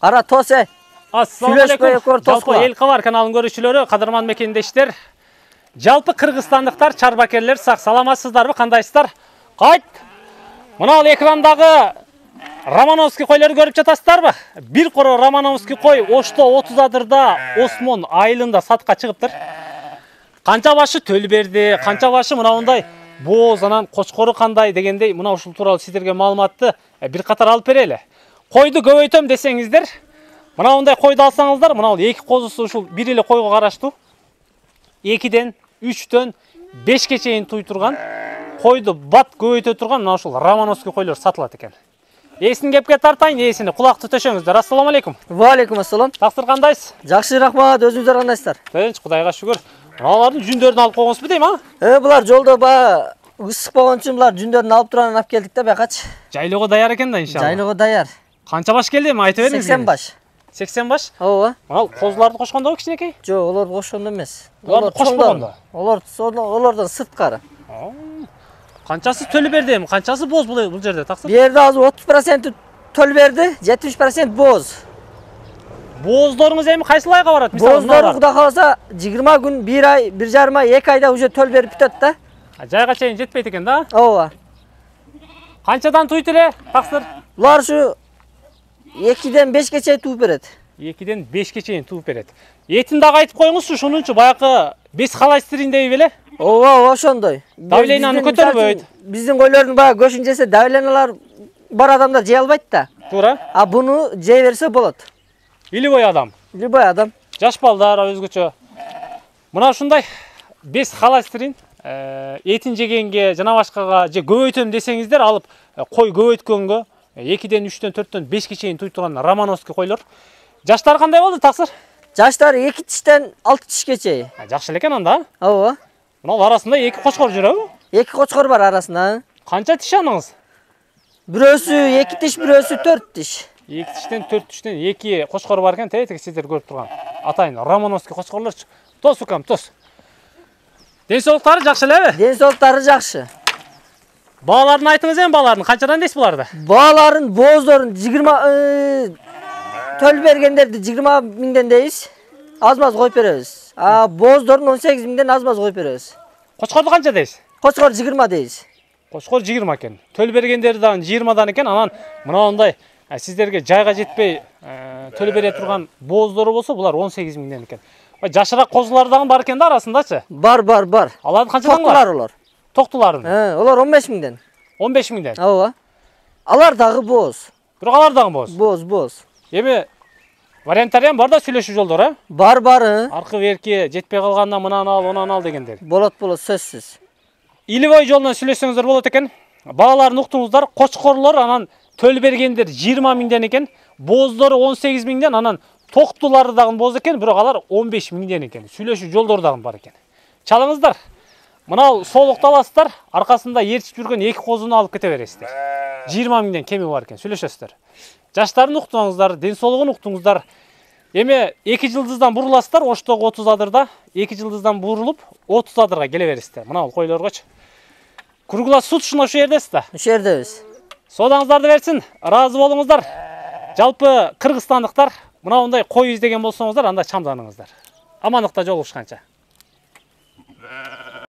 Кара тосе. Assalamu alaikum. Жалпы ел қабар каналын көрушілері, қадырман мекендештер. Жалпы қырғызстандықтар, чарбакерлер, сақ саламатсыздар бі, қандайсыздар? Қайт! Мынау экрандағы Романовский қойлары көріп жатасыздар бі? Bir қоро Романовский қой Ошто 30 адырда Осмон айылында сатқа шығыптыр. Қанша башы төл берді, қанша башы мынауындай боз, анан қошқоры қандай дегендей, мынау ушул туралы сіздерге маалыматты bir қатар алып берелі. Қойды көбейтем десеңіздер, мынауындай қойды алсаңыздар, мынау екі қозысы ушул bir эле қойға қарашту. 2-ден, 3-төн 5-ке чейин туй турган, қойды бат көбөйтө турган мына ушул Романовский қойлар сатылат екен. Есін кепке тартайын, есіні құлақты төшөңіздер. Ассаламу алейкум. Ва алейкум ассалам. Тақсыр қандайсыз? Жакшы рахмат, өзүңүздөр кандайсыздар? Тынч, Кудайга шүгүр. Мыналардын жүндөрүн алып койгонсузбу дейм, а? Булар жолдо ба ысык болгон үчүн булар жүндөрүн алып турганын алып келдик да байкачы. Жайлоого даяр экен да иншалла. Жайлоого даяр. Канча баш келди эми айтып бериңиз. 80 баш. 80 баш? Ооба. Мынал козуларды кошкондобу кичинекей? Жок, олорду кошкондо эмес. Оларды кошпогондо. Олордон сырткары. Канчасы төлү берди эми? Канчасы боз бул жерде, таксыр? Бу жерде азыр 30% төл берди, 70% боз. Боздорыңуз эми кайсы айга барат? Мисалы, боздор Кудай кааласа 20 күн, 1 ай, 1,5 ай, 2 айда уже төл берип бүтөт да. Жайга чейин жетпейт экен да? Ооба. Канчадан туйт эле, таксыр? Булар ушу 2-ден 5-ке чейин тууп берет. 2-ден 5-ке чейин тууп берет. Этин дагы айтып коюңузчу, шунунчу баягы 5 холестериндеби беле? Ооба, ошондой. Давленияны көтөрбөйт. Биздин койлордун баягы көшүн жесе давлениялар бар адамдар жей албайт да. Туура. А буну жей берсе болот. Любой адам. Любой адам. Жаш балдар өзгөчө. Мына ушундай 5 холестерин этин жегенге жана башкага же көбөйтөм десеңиздер, алып кой көбөйткөнгө 2-ден 3-төн 4-төн 5-ке чейин туй турган Романовский койлор. Жаштары кандай болду, таксыр? Жаштары 2 тиштен 6 тишке чейин. Жакшы экен анда. Ооба. Мына арасында 2 кочкор жүрөбү? 2 кочкор бар арасында. Канча тиш аныңыз? Бирөөсү 2 тиш, бирөөсү 4 тиш. 2 тиштен 4 тиштен 2 кочкор бар экен, тетиги сиздер көрүп турган. Атайын Романовский кочкорлорчу. Тос укам, тос. Ден соолуктары жакшы элеби? Ден соолуктары жакшы. Бааларын айтыңыз эми, бааларын канчадан дейсиз буларды? Бааларын, боздорун 20 төл бергендерди 20 миңден дейбиз. Аз-маз коюп беребиз. А боздорун 18 миңден аз-маз коюп беребиз. Кочкорду канча дейсиз? Кочкор 20 дейбиз. Кочкор 20 экен. Төл бергендери дагы 20дан экен. Анан мынандай сиздерге жайга жетпей төл бере турган боздору болсо, булар 18 миңден экен. Жашыраак козулар дагы бар экен да арасындачы? Бар. Аларды канчадан бар? Токтулар олар. Токтуларын? Олар 15 миңден. 15 миңден? Ооба. Алар дагы боз. Бирок алар дагы боз? Боз. Эми варианттар эми бар да, сүйлөшүү жолдору, э? Бар. Аркы берки жетпей калгандан мынаны ал, онаны ал дегендер. Болот, сөзсүз. Илибой жолунан сүйлөшсөңүздөр болот экен. Бааларын уктуңуздар, кочкорлор анан төл бергендер 20 миңден экен, боздору 18 миңден, анан токтулары дагы боз экен, бирок алар 15 миңден экен. Сүйлөшүү жолдору дагы бар экен. Чалыңыздар. Мына соолукту аласыздар, аркасында ээрчип жүргөн 2 козуну алып кете бересиздер. 20 миңден кеми бар экен, сүйлөшөсүздөр. Жаштарын уктуңуздар, ден соолугун уктуңуздар. Эми 2 жылдыздан буруласыздар, Оштогу 30 адырда, 2 жылдыздан бурулуп 30 адырга келе бересиздер. Мына койлоргочу. Круглас сут ушул жердесиз да? Ушул жердебиз. Соодаңыздарды берсин, ыраазы болуңуздар. Жалпы кыргызстандыктар мындай кой издеген болсоңуздар, анда чамданыңыздар. Амандыкта жолугушканча.